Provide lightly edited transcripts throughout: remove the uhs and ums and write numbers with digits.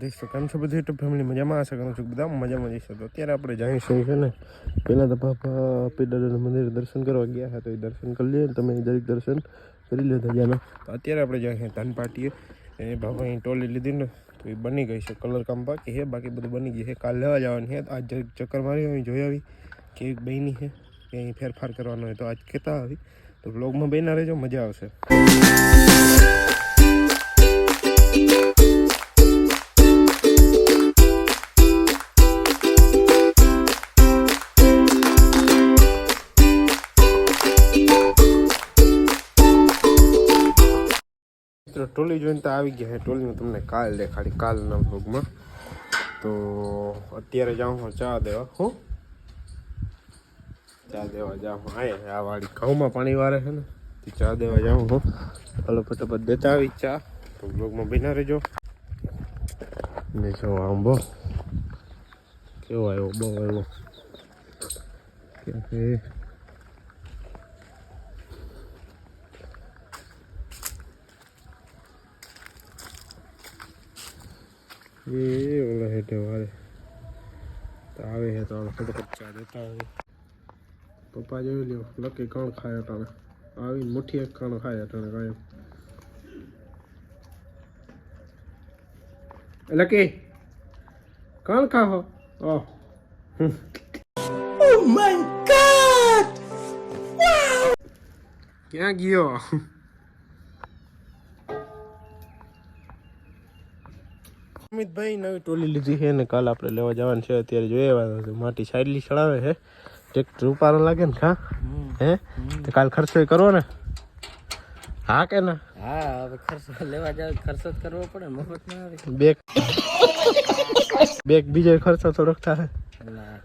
દ્વારકાધીશ. તો કેમ છો બધું યુટ્યુબ ફેમિલી? મજામાં આશા કરું છું બધા મજામાં જઈશું. તો અત્યારે આપણે જઈશું છે ને પહેલાં તો બાપા પીડાના મંદિરે દર્શન કરવા ગયા હતા, તો એ દર્શન કરી લઈએ. તમે દરેક દર્શન કરી લો ધજાના. તો અત્યારે આપણે જઈએ ધન પાટીએ. એ બાપા અહીં ટોલી લીધી ને તો એ બની ગઈ છે, કલર કામ બાકી છે, બાકી બધું બની ગયું છે. કાલ લેવા જવાની છે. આજ ચક્કર મારી આવી જોઈ આવી કે બની છે કે અહીં ફેરફાર કરવાનો હોય, તો આજ કહેતા આવી. તો વ્લોગમાં બન્યા રહેજો, મજા આવશે. ટોલી જોઈને તો આવી ગયા છે. ટોલીનું તમને કાલ દેખાડી, કાલના વ્લોગમાં. તો અત્યારે જાઉં હું ચા દેવા. હું ચા દેવા જાઉં આ વાળી ઘઉંમાં પાણી વારે છે ને, તો ચા દેવા જાઉં હું. હાલો ફટાફટ દેતા આવી ચા. તો વ્લોગમાં બન્યા રહેજો. ને જો આંબો કેવો આવ્યો, બહુ આવ્યો કે એ ઓલા હેઠે વારે તો આવે છે. તો ફટાફટ ચા દેતા આવે. પપ્પા જોઈ લ્યો, લકી કણ ખાય અટાણે આવીને મુઠ્ઠી એક કણ ખાય અટાણે કાયમ. લકી કણ ખાઓ? ઓહ માય ગોડ, ક્યાં ગયો? અમિતભાઈ નવી ટોલી લીધી છે ને કાલ આપણે લેવા જવાનું છે. અત્યારે જોઈએ માટી સાઈડલી ચડાવે છે, ટ્રેક્ટર ઉપાડો લાગે ને. ખા હે તો કાલ ખર્ચો કરવો ને? હા કે ના? હા, હવે ખર્ચો લેવા જાવ, ખર્ચો જ કરવો પડે, મફત ના આવે. બેગ બીજો ખર્ચો થોડોક થાય.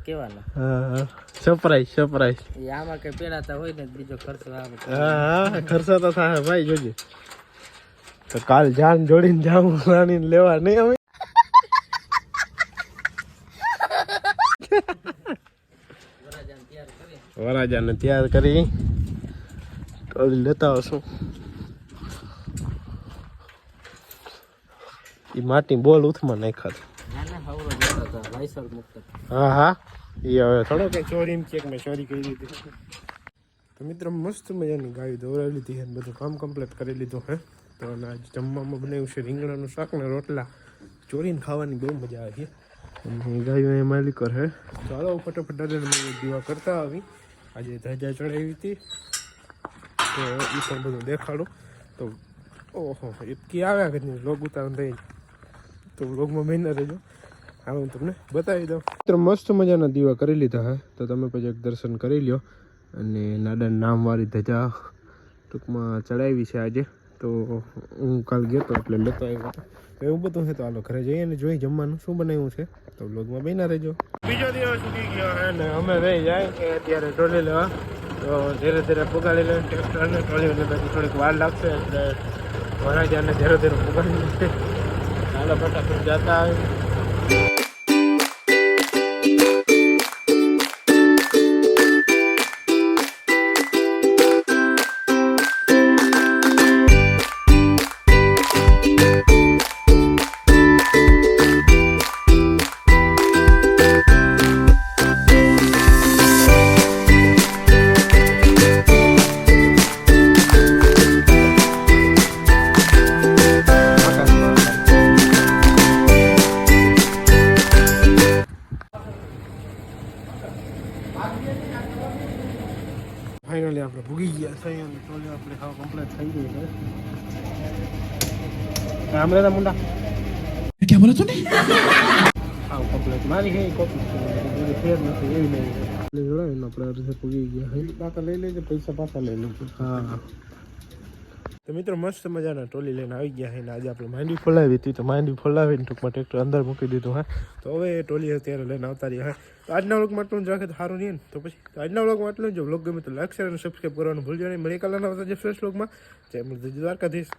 કેવાનો? હા, સરપ્રાઈઝ એ આમાં કઈ પેલાતા હોય ને બીજો ખર્ચો આવે. હા, ખર્ચો તો થાય ભાઈ, જોજે. તો કાલ જાન જોડીને જાઉં રાણીને લેવા નહીં અમે. વરાજાને તૈયાર કરી ટોલી લેતા આવશું. એ માટી બોલ ઉથમાં નાખ્યા. હા એ હવે થોડો કઈ ચોરી ચેક મેં ચોરી કરી લીધી. તો મિત્રો મસ્ત મજાની ગાય દોરાવી લીધી છે, બધું કામ કમ્પ્લીટ કરી લીધું હે. તો આજ જમવામાં બનાવ્યું છે રીંગણાનું શાક ને રોટલા. ચોરીને ખાવાની બહુ મજા આવે છે. ગાયો એ માલિકર હે. ચાલો ફટાફટ દીવા કરતા આવી. આજે ધજા ચડાવી હતી તો એ પણ બધું દેખાડું. તો ઓહો એટલી આવ્યા કે નહીં લોગ ઉતારણ થઈ. તો વ્લોગમાં મહિના રહેજો, હા હું તમને બતાવી દઉં. મિત્રો મસ્ત મજાના દીવા કરી લીધા હે. તો તમે પછી એક દર્શન કરી લ્યો. અને નાડા નામવાળી ધજા ટૂંકમાં ચડાવી છે આજે. તો હું કાલ ગયો તો એટલે લેતો આવ્યો હતો. તો એવું બધું છે. તો હાલો ઘરે જઈએ ને જોઈ જમવાનું શું બનાવ્યું છે. તો વ્લોગમાં બન્યા રહેજો. બીજો દિવસ ઉગી ગયો હે ને અમે રહી જાય કે અત્યારે ટોલી લેવા. તો ધીરે ધીરે પુગાડી લઈને ટ્રેક્ટરને ટોલીને પછી થોડીક વાર લાગશે એટલે વરાજાને ધીરે ધીરે પુગાડી લેશે. ચાલો ફટાફટ જતા આવે. ફાઇનલી આપણે ભૂગી ગયા છે અને ટોલી આપણે ખાવા કમ્પ્લીટ થઈ ગઈ છે. આમરેના મુંડા ક્યાં બોલો તું? ખાવ કમ્પ્લીટ મારી હે કોપી ફેર નથી એવી નહીં. જોડાવીને આપણે અડધે ભૂગી ગયા છે. પાછા લઈ લેજે, પૈસા પાછા લઈ લો. હા તો મિત્રો મસ્ત મજાના ટોલી લઈને આવી ગયા છે. ને આજે આપણે માંડવી ફોલાવી હતી. તો માંડવી ફોલાવીને ટૂંકમાં ટ્રેક્ટર અંદર મૂકી દીધું હા. તો હવે એ ટોલી અત્યારે લઈને આવતા રહ્યા હા. તો આજના વ્લોગમાં આટલું જ રાખે તો સારું નહીં ને. તો પછી આજના વ્લોગમાં આટલું જ. જો વ્લોગ ગમે તો લાઈક શેર અને સબસ્ક્રાઈબ કરવાનું ભૂલજો નહીં. મળી કાલના આવતા જે ફ્રેશ વ્લોગમાં. જય દ્વારકાધીશ.